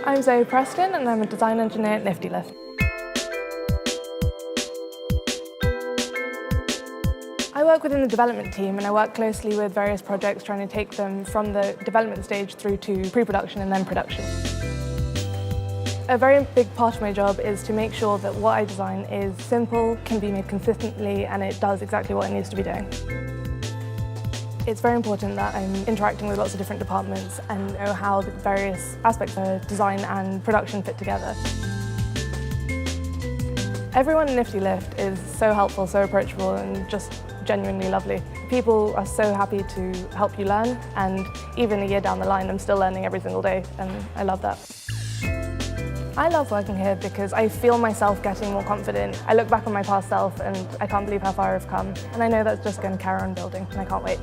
I'm Preston and I'm a design engineer at Niftylift. I work within the development team and I work closely with various projects trying to take them from the development stage through to pre-production and then production. A very big part of my job is to make sure that what I design is simple, can be made consistently, and it does exactly what it needs to be doing. It's very important that I'm interacting with lots of different departments and know how the various aspects of design and production fit together. Everyone in Niftylift is so helpful, so approachable and just genuinely lovely. People are so happy to help you learn, and even a year down the line I'm still learning every single day, and I love that. I love working here because I feel myself getting more confident. I look back on my past self and I can't believe how far I've come. And I know that's just going to carry on building and I can't wait.